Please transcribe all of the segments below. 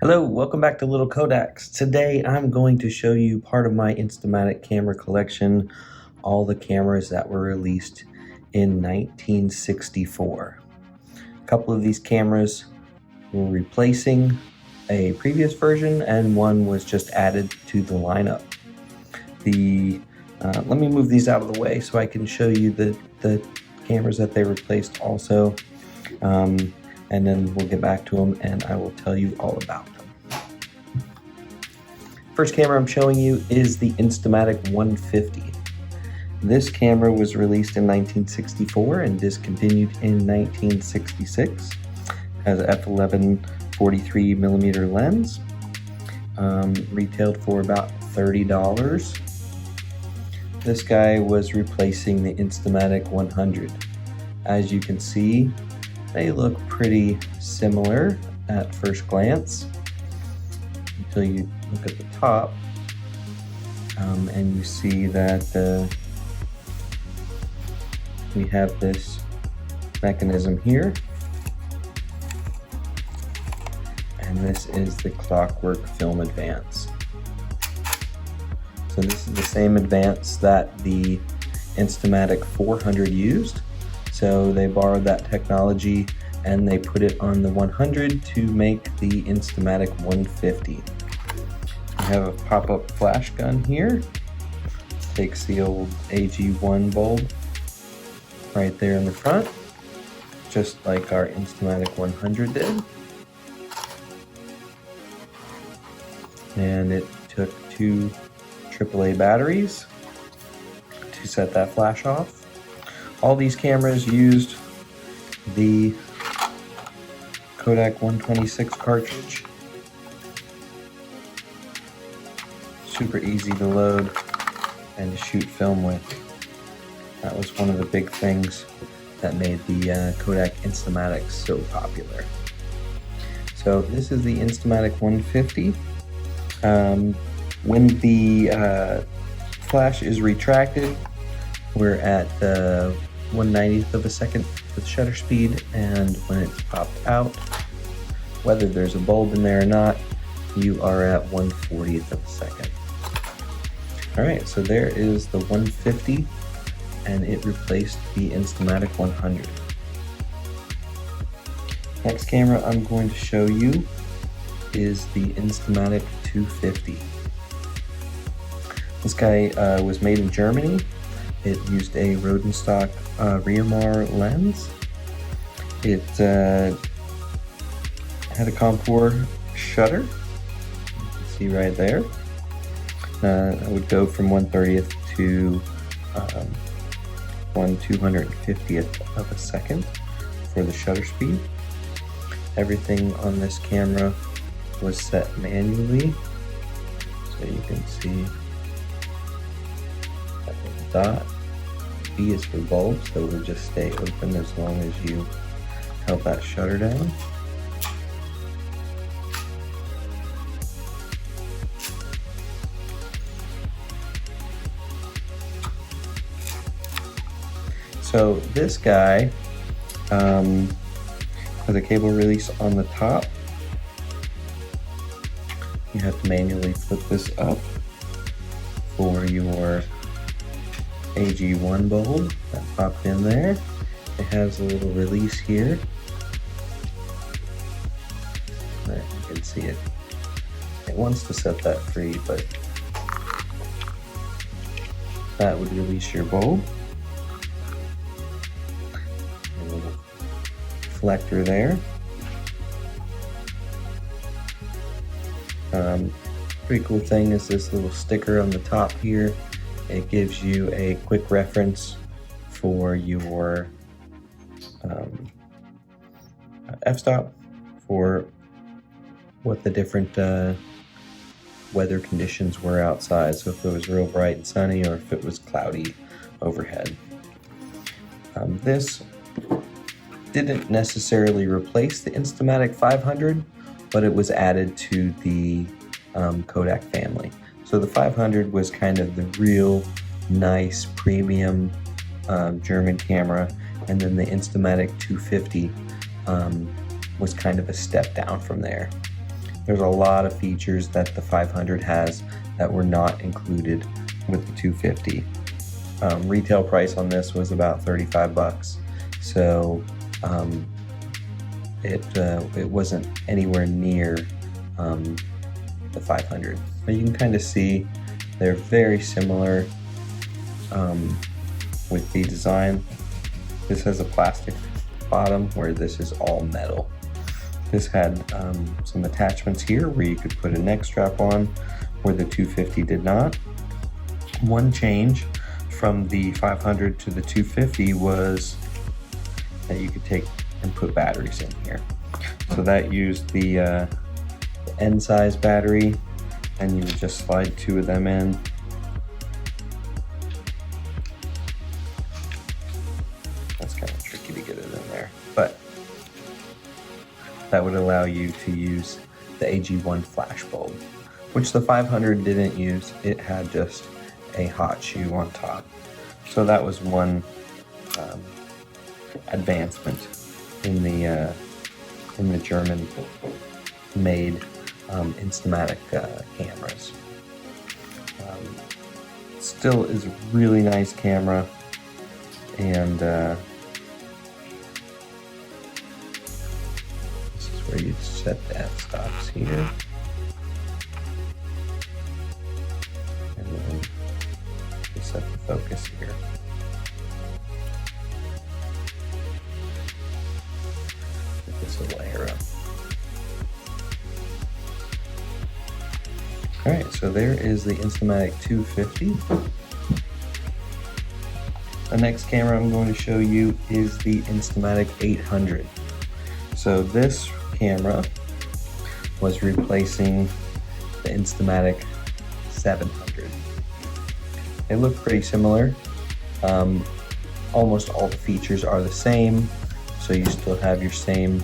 Hello, welcome back to Little Kodaks. Today I'm going to show you part of my Instamatic camera collection, all the cameras that were released in 1964. A couple of these cameras were replacing a previous version and one was just added to the lineup. Let me move these out of the way so I can show you the cameras that they replaced also. And then we'll get back to them and I will tell you all about them. First camera I'm showing you is the Instamatic 150. This camera was released in 1964 and discontinued in 1966. Has an f11 43mm lens, retailed for about $30. This guy was replacing the Instamatic 100. As you can see, they look pretty similar at first glance until you look at the top and you see that we have this mechanism here, and this is the clockwork film advance. So this is the same advance that the Instamatic 400 used. So they borrowed that technology and they put it on the 100 to make the Instamatic 150. We have a pop-up flash gun here. Takes the old AG1 bulb right there in the front, just like our Instamatic 100 did. And it took two AAA batteries to set that flash off. All these cameras used the Kodak 126 cartridge. Super easy to load and to shoot film with. That was one of the big things that made the Kodak Instamatic so popular. So this is the Instamatic 150. When the flash is retracted, we're at 1/90th of a second with shutter speed, and when it's popped out, whether there's a bulb in there or not, you are at 1/40th of a second. Alright, so there is the 150, and it replaced the Instamatic 100. Next camera I'm going to show you is the Instamatic 250. This guy was made in Germany. It used a Rodenstock Reomar lens. It had a contour shutter. You can see right there. It would go from 1/30th to 1/250th of a second for the shutter speed. Everything on this camera was set manually, so you can see that the dot. B is for bulb, so it will just stay open as long as you held that shutter down. So this guy has a cable release on the top. You have to manually flip this up for your AG1 bulb that popped in there. It has a little release here. There, you can see it. It wants to set that free, but that would release your bulb. A little reflector there. Pretty cool thing is this little sticker on the top here. It gives you a quick reference for your f-stop for what the different weather conditions were outside. So if it was real bright and sunny or if it was cloudy overhead. This didn't necessarily replace the Instamatic 500, but it was added to the Kodak family. So the 500 was kind of the real nice premium German camera, and then the Instamatic 250 was kind of a step down from there. There's a lot of features that the 500 has that were not included with the 250. Retail price on this was about 35 bucks. So it wasn't anywhere near the 500. But you can kind of see they're very similar with the design. This has a plastic bottom where this is all metal. This had some attachments here where you could put a neck strap on where the 250 did not. One change from the 500 to the 250 was that you could take and put batteries in here. So that used the N size battery, and you would just slide 2 of them in. That's kind of tricky to get it in there, but that would allow you to use the AG1 flash bulb, which the 500 didn't use. It had just a hot shoe on top. So that was one advancement in the German-made Instamatic cameras. Still is a really nice camera, and this is where you set the f-stops here. And then you set the focus here. Get this little arrow. Alright, so there is the Instamatic 250. The next camera I'm going to show you is the Instamatic 800. So this camera was replacing the Instamatic 700. They look pretty similar. Almost all the features are the same. So you still have your same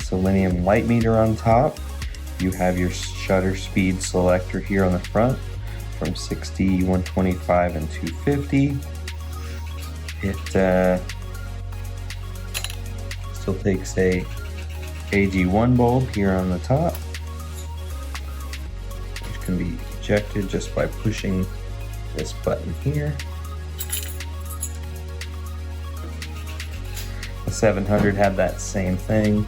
selenium light meter on top. You have your shutter speed selector here on the front from 60, 125, and 250. It still takes a AG1 bulb here on the top, which can be ejected just by pushing this button here. The 700 had that same thing.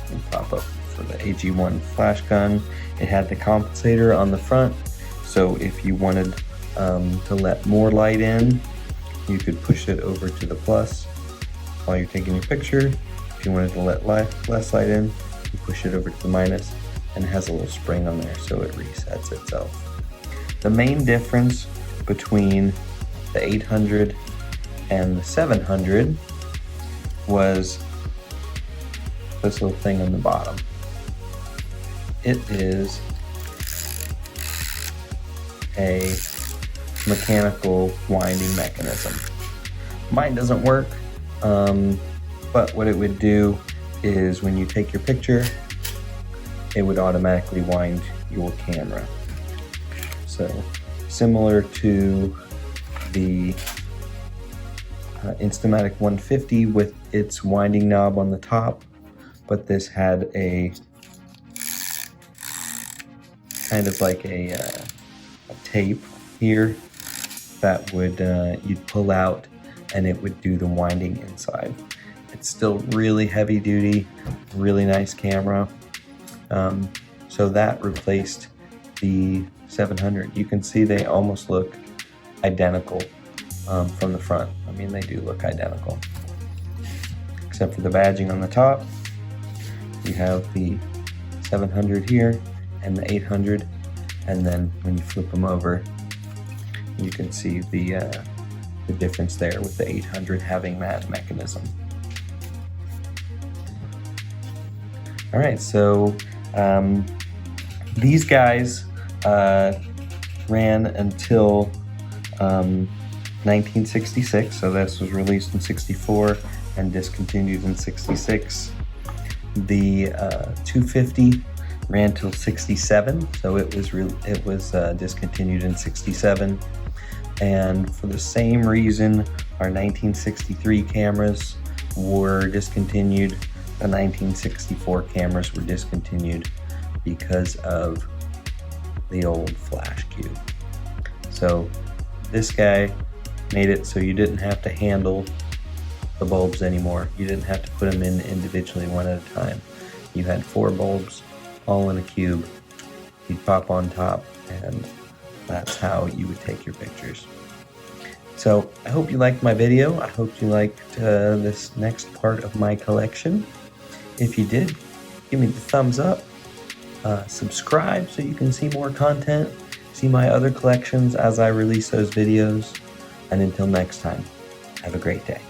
You pop up for the AG1 flash gun. It had the compensator on the front, so if you wanted to let more light in, you could push it over to the plus while you're taking your picture. If you wanted to let less light in, you push it over to the minus, and it has a little spring on there so it resets itself. The main difference between the 800 and the 700 was this little thing on the bottom. It is a mechanical winding mechanism. Mine doesn't work, but what it would do is when you take your picture, it would automatically wind your camera. So similar to the Instamatic 150 with its winding knob on the top, but this had a kind of like a tape here that would you'd pull out, and it would do the winding inside. It's still really heavy duty, really nice camera. So that replaced the 700. You can see they almost look identical from the front. I mean, they do look identical, except for the badging on the top. You have the 700 here and the 800, and then when you flip them over, you can see the difference there with the 800 having that mechanism. All right, so these guys ran until 1966, so this was released in 64 and discontinued in 66. The 250 ran till 67, so it was discontinued in 67. And for the same reason, our 1963 cameras were discontinued. The 1964 cameras were discontinued because of the old flash cube. So this guy made it so you didn't have to handle the bulbs anymore. You didn't have to put them in individually one at a time. You had 4 bulbs all in a cube. You'd pop on top, and that's how you would take your pictures. So I hope you liked my video. I hope you liked this next part of my collection. If you did, give me the thumbs up. Subscribe so you can see more content, see my other collections as I release those videos. And until next time, have a great day.